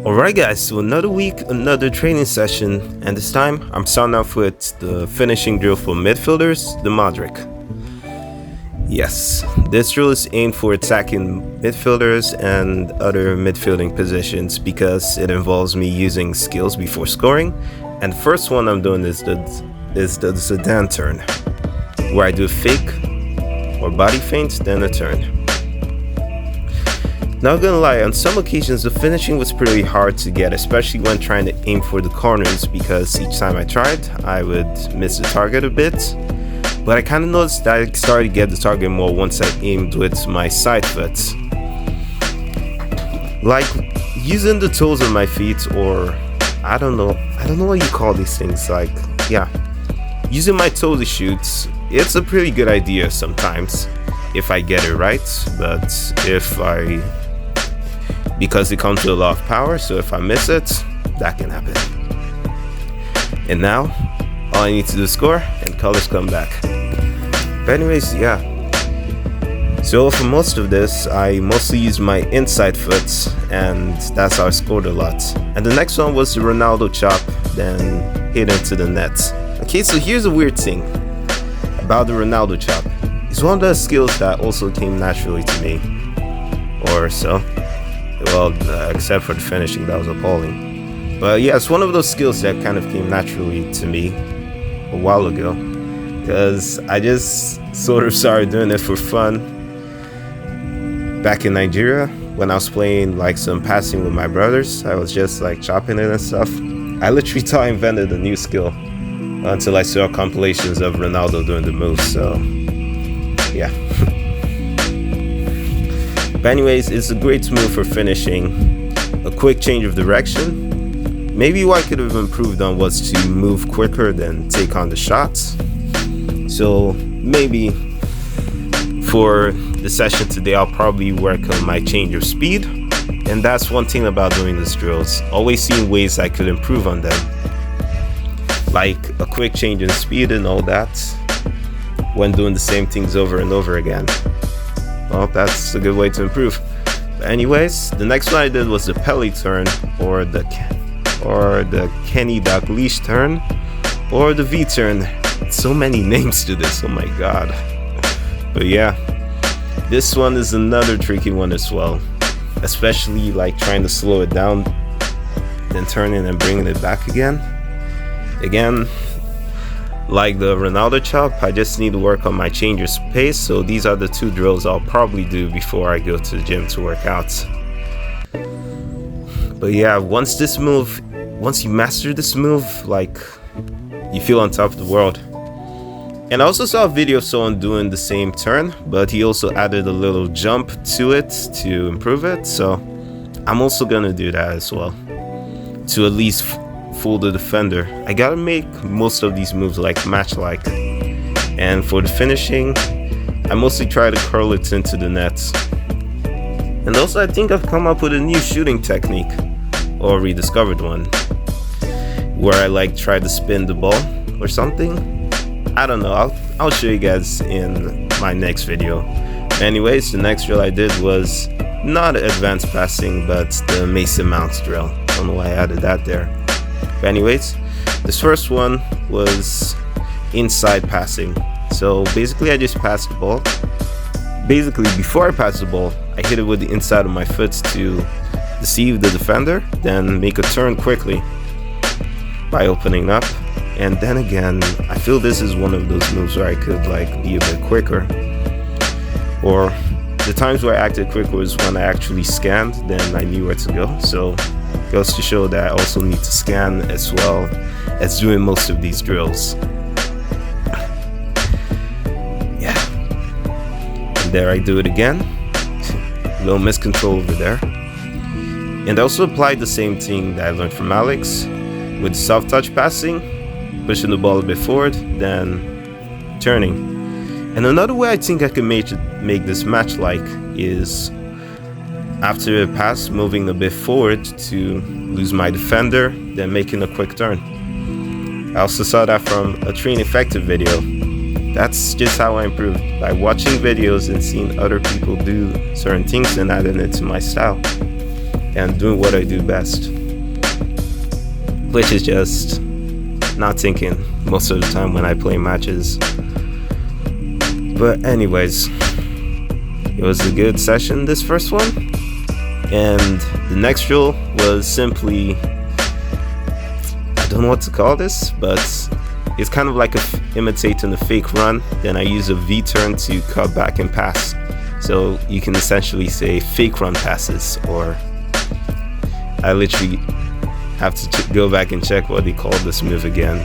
Alright guys, so another week, another training session, and this time I'm starting off with the finishing drill for midfielders, the Modric. Yes, this drill is aimed for attacking midfielders and other midfielding positions because it involves me using skills before scoring, and the first one I'm doing is the Zidane turn, where I do a fake or body feint, then a turn. Not gonna lie, on some occasions the finishing was pretty hard to get, especially when trying to aim for the corners, because each time I tried, I would miss the target a bit. But I kinda noticed that I started to get the target more once I aimed with my side foot. Like using the toes of my feet, or I don't know what you call these things, using my toe to shoot. It's a pretty good idea sometimes, if I get it right, but because it comes with a lot of power, so if I miss it, that can happen. And now, all I need to do is score, and colors come back. But anyways, yeah. So for most of this, I mostly used my inside foot, and that's how I scored a lot. And the next one was the Ronaldo chop, then hit into the net. Okay, so here's a weird thing about the Ronaldo chop. It's one of the skills that also came naturally to me, or so. Well, except for the finishing, that was appalling. But yeah, it's one of those skills that kind of came naturally to me a while ago, because I just sort of started doing it for fun back in Nigeria when I was playing like some passing with my brothers. I was just like chopping it and stuff. I literally thought I invented a new skill until I saw compilations of Ronaldo doing the moves, so yeah. But anyways, it's a great move for finishing. A quick change of direction. Maybe what I could have improved on was to move quicker than take on the shots. So maybe for the session today, I'll probably work on my change of speed. And that's one thing about doing these drills, always seeing ways I could improve on them. Like a quick change in speed and all that when doing the same things over and over again. Well, that's a good way to improve. But anyways, the next one I did was the Pelé turn, or the Kenny Dalglish turn, or the V turn. So many names to this, oh my god. But yeah, this one is another tricky one as well, especially like trying to slow it down, then turning and bringing it back again. Like the Ronaldo chop, I just need to work on my change of pace, so these are the two drills I'll probably do before I go to the gym to work out. But yeah, once you master this move, like, you feel on top of the world. And I also saw a video of someone doing the same turn, but he also added a little jump to it to improve it, so I'm also gonna do that as well, to at least fool the defender. I gotta make most of these moves like match-like, and for the finishing, I mostly try to curl it into the net. And also, I think I've come up with a new shooting technique, or rediscovered one, where I like try to spin the ball or something. I don't know, I'll show you guys in my next video. Anyways, the next drill I did was not advanced passing, but the Mason Mount drill. I don't know why I added that there. But anyways, this first one was inside passing. So basically I just passed the ball. Basically before I pass the ball, I hit it with the inside of my foot to deceive the defender, then make a turn quickly by opening up. And then again, I feel this is one of those moves where I could like be a bit quicker. Or the times where I acted quick was when I actually scanned, then I knew where to go. So it goes to show that I also need to scan as well as doing most of these drills. Yeah. And there I do it again. A little miscontrol over there. And I also applied the same thing that I learned from Alex with soft touch passing, pushing the ball a bit forward, then turning. And another way I think I can make this match-like is after a pass, moving a bit forward to lose my defender, then making a quick turn. I also saw that from a Train Effective video. That's just how I improved, by watching videos and seeing other people do certain things and adding it to my style. and doing what I do best, which is just not thinking most of the time when I play matches. But anyways, it was a good session, this first one, and the next drill was simply, I don't know what to call this, but it's kind of like imitating a fake run. Then I use a V-turn to cut back and pass. So you can essentially say fake run passes, or I literally have to go back and check what they called this move again.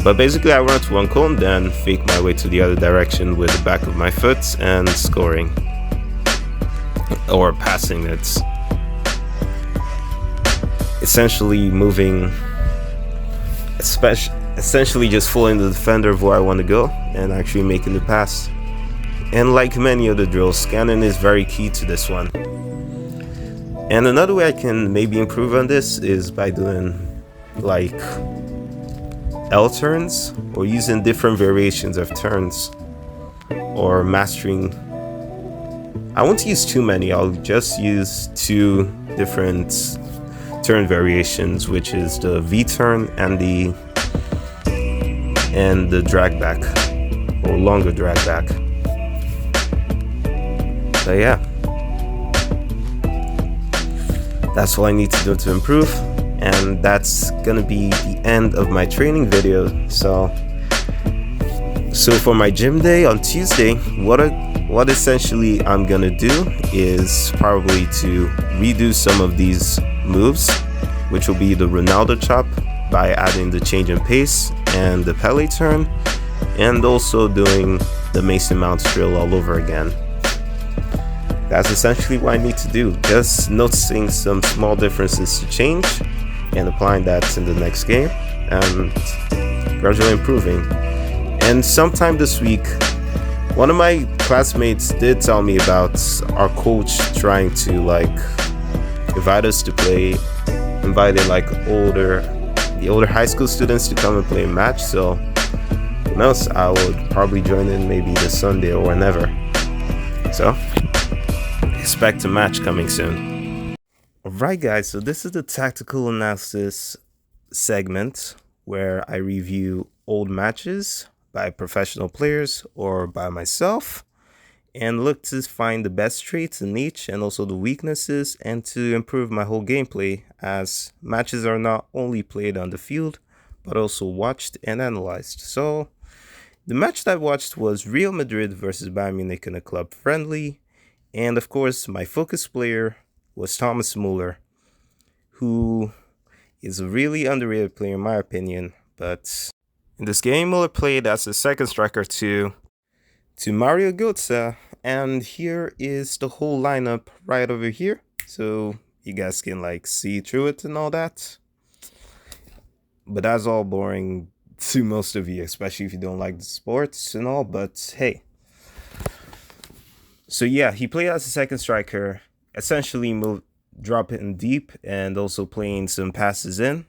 But basically I run to one cone, then fake my way to the other direction with the back of my foot and scoring. Or passing it. Essentially moving, essentially just following the defender of where I want to go and actually making the pass. And like many other drills, scanning is very key to this one. And another way I can maybe improve on this is by doing like L turns, or using different variations of turns, or mastering. I won't use too many, I'll just use 2 different turn variations, which is the V-turn and the drag back, or longer drag back. So yeah, that's all I need to do to improve, and that's gonna be the end of my training video. So for my gym day on Tuesday, what essentially I'm gonna do is probably to redo some of these moves, which will be the Ronaldo chop by adding the change in pace and the Pele turn, and also doing the Mason Mount drill all over again. That's essentially what I need to do, just noticing some small differences to change and applying that in the next game and gradually improving. And sometime this week, one of my classmates did tell me about our coach trying to like invite us to play, invited like the older high school students to come and play a match. So who knows, I would probably join in maybe this Sunday or whenever. So expect a match coming soon. Alright guys, so this is the tactical analysis segment where I review old matches by professional players or by myself, and look to find the best traits in each and also the weaknesses, and to improve my whole gameplay, as matches are not only played on the field but also watched and analyzed. So the match that I watched was Real Madrid versus Bayern Munich in a club friendly, and of course my focus player was Thomas Müller, who is a really underrated player in my opinion. But in this game, Müller played as a second striker to Mario Götze, and here is the whole lineup right over here, so you guys can like see through it and all that. But that's all boring to most of you, especially if you don't like the sports and all, but hey. So yeah, he played as a second striker, essentially dropping deep and also playing some passes in.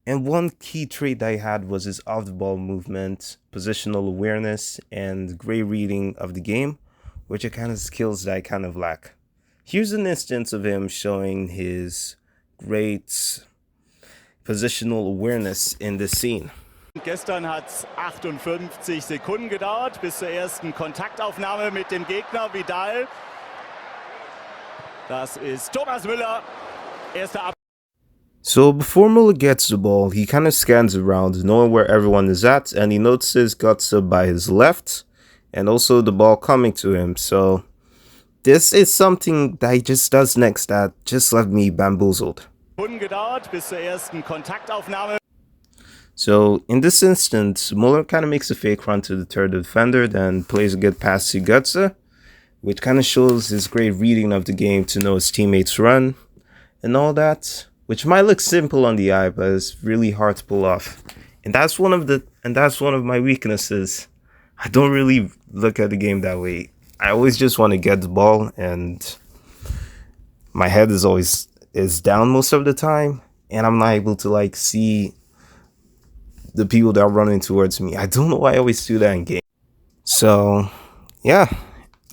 And one key trait that I had was his off-the-ball movement, positional awareness, and great reading of the game, which are kind of skills that I kind of lack. Here's an instance of him showing his great positional awareness in this scene. Gestern hat es 58 Sekunden gedauert bis zur ersten Kontaktaufnahme mit dem Gegner Vidal. Das ist Thomas Müller, erster So before Müller gets the ball, he kind of scans around, knowing where everyone is at, and he notices Götze by his left, and also the ball coming to him. So this is something that he just does next that just left me bamboozled. Gedauert bis zur ersten Kontaktaufnahme. So in this instance, Müller kind of makes a fake run to the third defender, then plays a good pass to Götze, which kind of shows his great reading of the game to know his teammates run and all that, which might look simple on the eye, but it's really hard to pull off. And that's one of my weaknesses. I don't really look at the game that way. I always just want to get the ball, and my head is down most of the time, and I'm not able to like see the people that are running towards me. I don't know why I always do that in game. So yeah,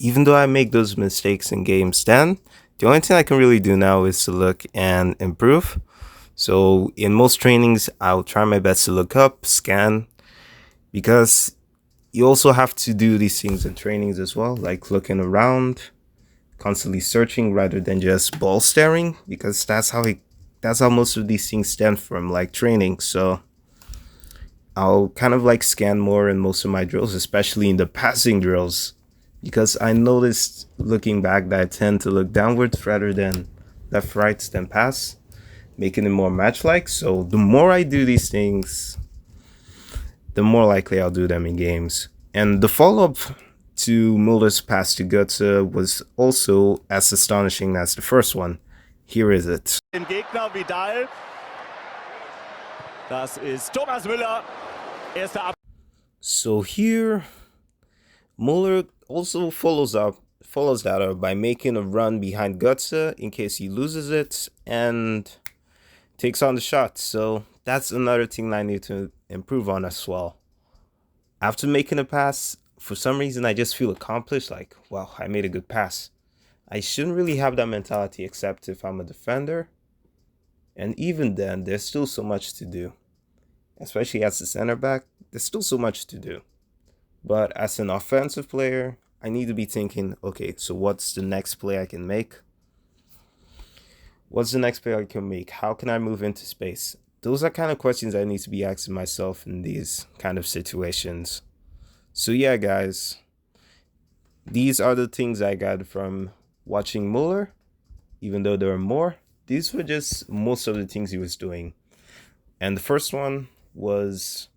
even though I make those mistakes in games, then The only thing I can really do now is to look and improve. So in most trainings, I'll try my best to look up, scan, because you also have to do these things in trainings as well, like looking around, constantly searching rather than just ball staring, because that's how most of these things stem from, like training. So I'll kind of like scan more in most of my drills, especially in the passing drills, because I noticed looking back that I tend to look downwards rather than left, right, then pass, making it more match-like. So the more I do these things, the more likely I'll do them in games. And the follow-up to Muller's pass to Götze was also as astonishing as the first one. Here is it. Den Gegner Vidal. Das ist Thomas Müller. Erster Ab. So here, Muller also follows that up by making a run behind Götze in case he loses it and takes on the shot. So that's another thing I need to improve on as well. After making a pass, for some reason I just feel accomplished, like, wow, I made a good pass. I shouldn't really have that mentality except if I'm a defender. And even then, there's still so much to do. Especially as a center back, there's still so much to do. But as an offensive player, I need to be thinking, okay, so what's the next play I can make? What's the next play I can make? How can I move into space? Those are kind of questions I need to be asking myself in these kind of situations. So yeah, guys, these are the things I got from watching Muller. Even though there are more, these were just most of the things he was doing. And the first one was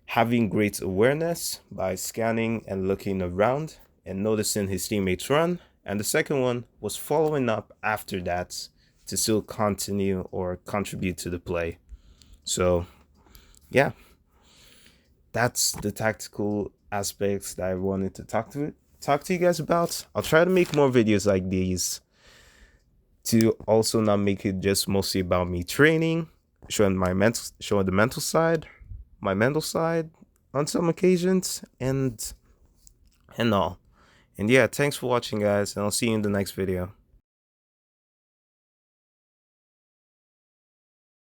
having great awareness by scanning and looking around and noticing his teammates run. And the second one was following up after that to still continue or contribute to the play. So yeah, that's the tactical aspects that I wanted to talk to you guys about. I'll try to make more videos like these to also not make it just mostly about me training, showing the mental side, my mental side on some occasions, and all. And yeah, thanks for watching, guys, and I'll see you in the next video.